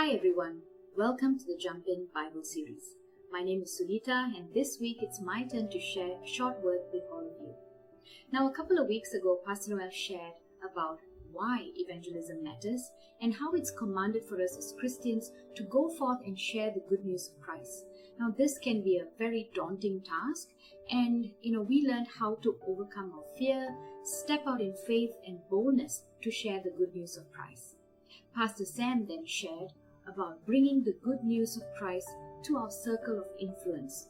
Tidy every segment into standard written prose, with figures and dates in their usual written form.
Hi everyone, welcome to the Jump In Bible series. My name is Sunitha and this week it's my turn to share a short word with all of you. Now a couple of weeks ago, Pastor Noel shared about why evangelism matters and how it's commanded for us as Christians to go forth and share the good news of Christ. Now this can be a very daunting task and we learned how to overcome our fear, step out in faith and boldness to share the good news of Christ. Pastor Sam then shared about bringing the good news of Christ to our circle of influence,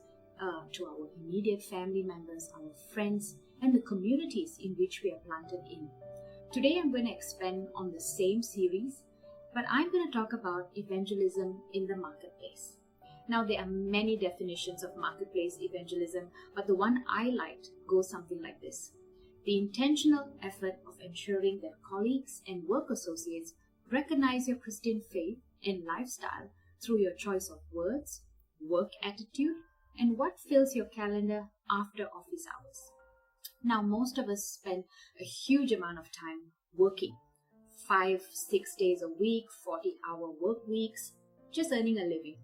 to our immediate family members, our friends, and the communities in which we are planted in. Today I'm going to expand on the same series, but I'm going to talk about evangelism in the marketplace. Now there are many definitions of marketplace evangelism, but the one I liked goes something like this. The intentional effort of ensuring that colleagues and work associates recognize your Christian faith and lifestyle through your choice of words, work attitude, and what fills your calendar after office hours. Now, most of us spend a huge amount of time working, 5-6 days a week, 40-hour work weeks, just earning a living.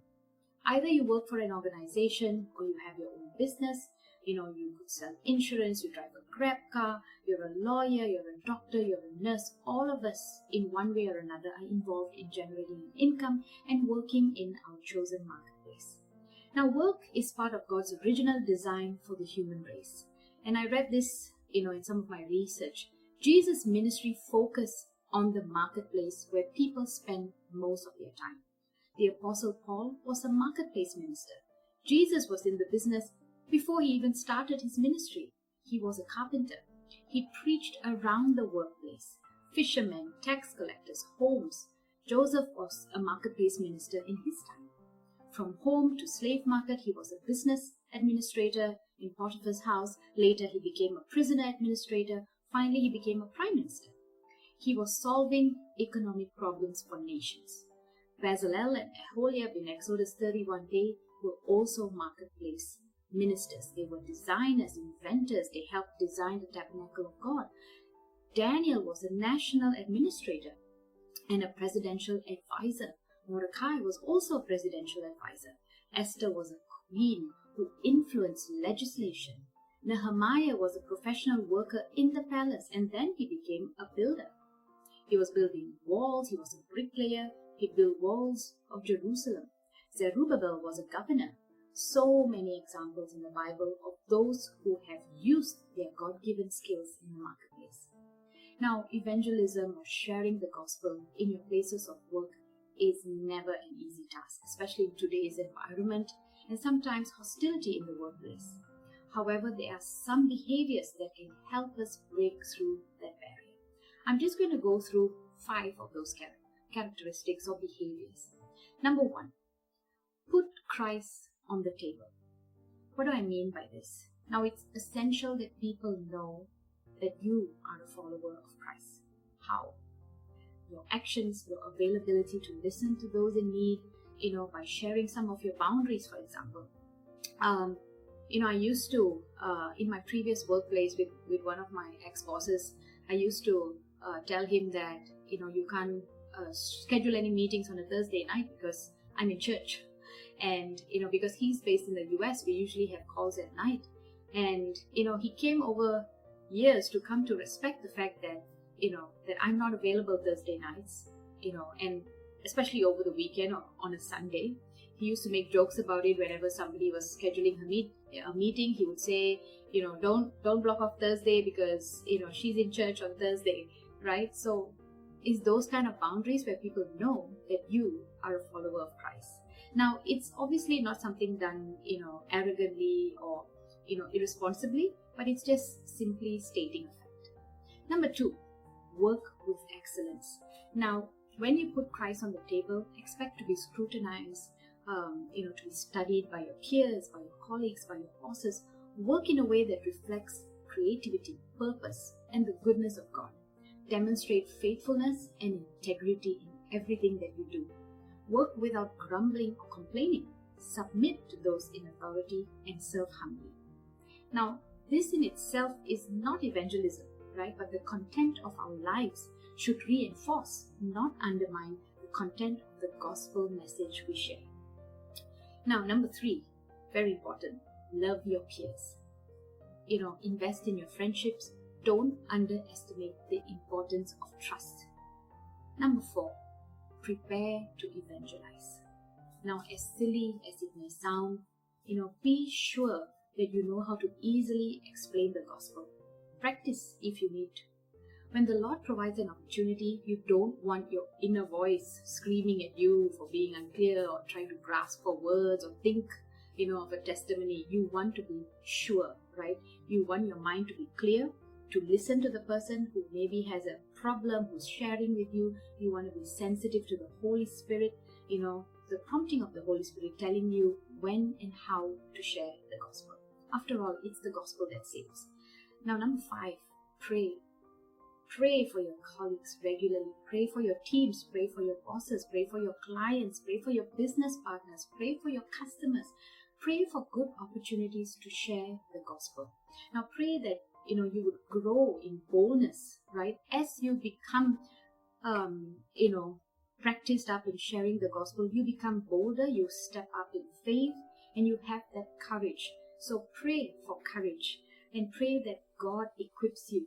Either you work for an organization or you have your own business. You could sell insurance, you drive a Grab car, you're a lawyer, you're a doctor, you're a nurse. All of us, in one way or another, are involved in generating an income and working in our chosen marketplace. Now, work is part of God's original design for the human race. And I read this, in some of my research. Jesus' ministry focused on the marketplace where people spend most of their time. The Apostle Paul was a marketplace minister. Jesus was in the business before he even started his ministry. He was a carpenter. He preached around the workplace. Fishermen, tax collectors, homes. Joseph was a marketplace minister in his time. From home to slave market, he was a business administrator in Potiphar's house. Later, he became a prisoner administrator. Finally, he became a prime minister. He was solving economic problems for nations. Bezalel and Aholiab in Exodus 31 day were also marketplace ministers. They were designers, inventors. They helped design the tabernacle of God. Daniel was a national administrator and a presidential advisor. Mordecai was also a presidential advisor. Esther was a queen who influenced legislation. Nehemiah was a professional worker in the palace, and then he became a builder. He was building walls. He was a bricklayer. He built walls of Jerusalem. Zerubbabel was a governor. So many examples in the Bible of those who have used their God-given skills in the marketplace. Now, evangelism or sharing the gospel in your places of work is never an easy task, especially in today's environment and sometimes hostility in the workplace. However, there are some behaviors that can help us break through that barrier. I'm just going to go through 5 of those characteristics or behaviors. Number 1, put Christ on the table. What do I mean by this? Now, it's essential that people know that you are a follower of Christ. How? Your actions, your availability to listen to those in need, by sharing some of your boundaries, for example. I used to, in my previous workplace with one of my ex-bosses, I used to tell him that, you can't schedule any meetings on a Thursday night because I'm in church. And, because he's based in the US, we usually have calls at night. And, he came over years to come to respect the fact that, that I'm not available Thursday nights, and especially over the weekend or on a Sunday. He used to make jokes about it whenever somebody was scheduling a meeting. He would say, don't block off Thursday because, she's in church on Thursday, right? So it's those kind of boundaries where people know that you are a follower of Christ. Now, it's obviously not something done, arrogantly or, irresponsibly, but it's just simply stating a fact. Number 2, work with excellence. Now, when you put Christ on the table, expect to be scrutinized, to be studied by your peers, by your colleagues, by your bosses. Work in a way that reflects creativity, purpose, and the goodness of God. Demonstrate faithfulness and integrity in everything that you do. Work without grumbling or complaining. Submit to those in authority and serve humbly. Now, this in itself is not evangelism, right? But the content of our lives should reinforce, not undermine, the content of the gospel message we share. Now, number 3, very important, love your peers. Invest in your friendships. Don't underestimate the importance of trust. Number 4, prepare to evangelize. Now, as silly as it may sound, be sure that you know how to easily explain the gospel. Practice if you need to. When the Lord provides an opportunity, you don't want your inner voice screaming at you for being unclear or trying to grasp for words or think, of a testimony. You want to be sure, right? You want your mind to be clear, to listen to the person who maybe has a problem, who's sharing with you. You want to be sensitive to the Holy Spirit, the prompting of the Holy Spirit telling you when and how to share the gospel. After all, it's the gospel that saves. Now, number 5, pray. Pray for your colleagues regularly. Pray for your teams. Pray for your bosses. Pray for your clients. Pray for your business partners. Pray for your customers. Pray for good opportunities to share the gospel. Now, pray that you would grow in boldness, right? As you become, practiced up in sharing the gospel, you become bolder, you step up in faith, and you have that courage. So pray for courage and pray that God equips you.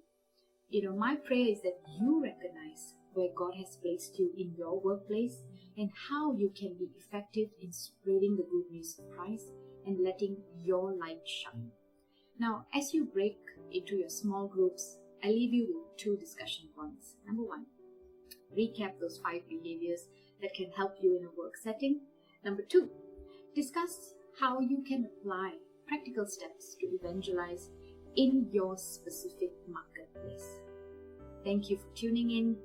My prayer is that you recognize where God has placed you in your workplace and how you can be effective in spreading the good news of Christ and letting your light shine. Now, as you break into your small groups, I leave you with 2 discussion points. Number 1, recap those 5 behaviors that can help you in a work setting. Number 2, discuss how you can apply practical steps to evangelize in your specific marketplace. Thank you for tuning in.